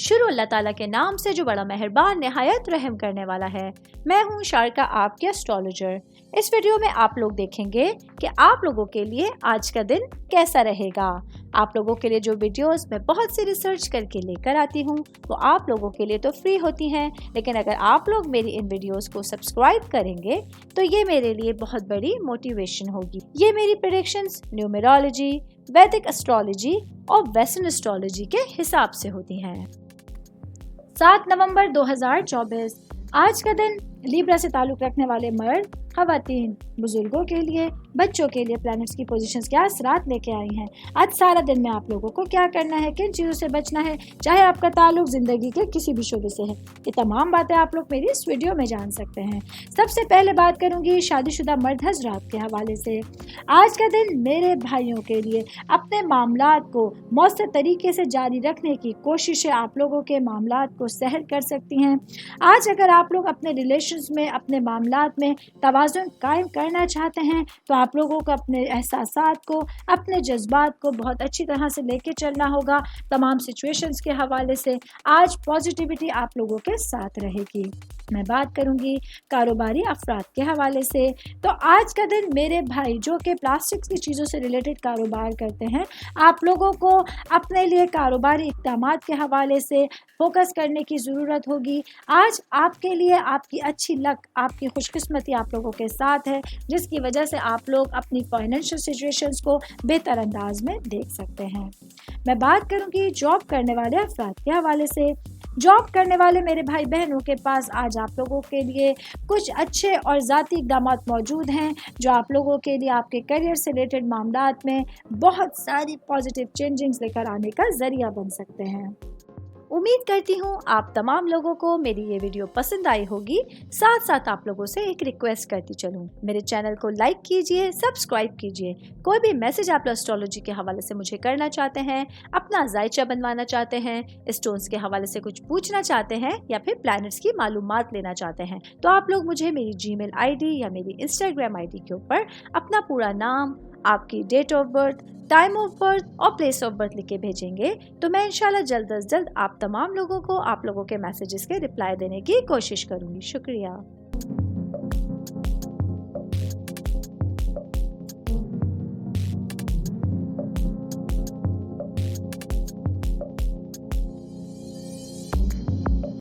शुरू अल्लाह ताला के नाम से जो बड़ा मेहरबान निहायत रहम करने वाला है। मैं हूँ शारका, आपके एस्ट्रोलॉजर। इस वीडियो में आप लोग देखेंगे कि आप लोगों के लिए आज का दिन कैसा रहेगा। आप लोगों के लिए जो वीडियोस मैं बहुत सी रिसर्च करके लेकर आती हूँ वो आप लोगों के लिए तो फ्री होती हैं, लेकिन अगर आप लोग मेरी इन वीडियोस को सब्सक्राइब करेंगे तो ये मेरे लिए बहुत बड़ी मोटिवेशन होगी। ये मेरी प्रेडिक्शंस न्यूमेरोलॉजी, वैदिक एस्ट्रोलॉजी और वेस्टर्न एस्ट्रोलॉजी के हिसाब से होती हैं। 7 नवंबर 2024 आज का दिन लिब्रा से ताल्लुक रखने वाले मर्द, खवातीन, बुजुर्गों के लिए, बच्चों के लिए प्लैनेट्स की पोजीशंस क्या असरात लेके आई हैं। आज सारा दिन में आप लोगों को क्या करना है, किन चीज़ों से बचना है, चाहे आपका ताल्लुक ज़िंदगी के किसी भी शोबे से है, ये तमाम बातें आप लोग मेरी इस वीडियो में जान सकते हैं। सबसे पहले बात करूंगी शादीशुदा मर्द हजरात के हवाले से। आज का दिन मेरे भाइयों के लिए अपने मामलात को मौसर तरीके से जारी रखने की कोशिशें आप लोगों के मामलात को सहल कर सकती हैं। आज अगर आप लोग अपने रिलेशंस में, अपने मामलात में तवाज़ुन कायम करना चाहते हैं तो आप लोगों को अपने एहसासात को, अपने जज्बात को बहुत अच्छी तरह से लेके चलना होगा। तमाम सिचुएशंस के हवाले से आज पॉजिटिविटी आप लोगों के साथ रहेगी। मैं बात करूंगी कारोबारी अफराद के हवाले से। तो आज का दिन मेरे भाई जो कि प्लास्टिक्स की चीज़ों से रिलेटेड कारोबार करते हैं, आप लोगों को अपने लिए कारोबारी इक़दामात के हवाले से फोकस करने की ज़रूरत होगी। आज आपके लिए आपकी अच्छी लक, आपकी खुशकिस्मती आप लोगों के साथ है, जिसकी वजह से आप लोग अपनी फाइनेंशियल सिचुएशंस को बेहतर अंदाज में देख सकते हैं। मैं बात करूंगी जॉब करने वाले अफराद के हवाले से। जॉब करने वाले मेरे भाई बहनों के पास आज आप लोगों के लिए कुछ अच्छे और ज़ाती इक़दामात मौजूद हैं जो आप लोगों के लिए आपके करियर से रिलेटेड मामलात में बहुत सारी पॉजिटिव चेंजिंग्स लेकर आने का ज़रिया बन सकते हैं। उम्मीद करती हूँ आप तमाम लोगों को मेरी ये वीडियो पसंद आई होगी। साथ साथ आप लोगों से एक रिक्वेस्ट करती चलूँ, मेरे चैनल को लाइक कीजिए, सब्सक्राइब कीजिए। कोई भी मैसेज आप एस्ट्रोलॉजी के हवाले से मुझे करना चाहते हैं, अपना जायचा बनवाना चाहते हैं, स्टोन्स के हवाले से कुछ पूछना चाहते हैं या फिर प्लैनेट्स की मालूमात लेना चाहते हैं, तो आप लोग मुझे मेरी जीमेल आईडी या मेरी इंस्टाग्राम आईडी के ऊपर अपना पूरा नाम, आपकी date of birth, time of birth और प्लेस ऑफ बर्थ लिख के भेजेंगे तो मैं इंशाल्लाह जल्द अज जल्द आप तमाम लोगों को आप लोगों के मैसेजेस के रिप्लाई देने की कोशिश करूंगी। शुक्रिया।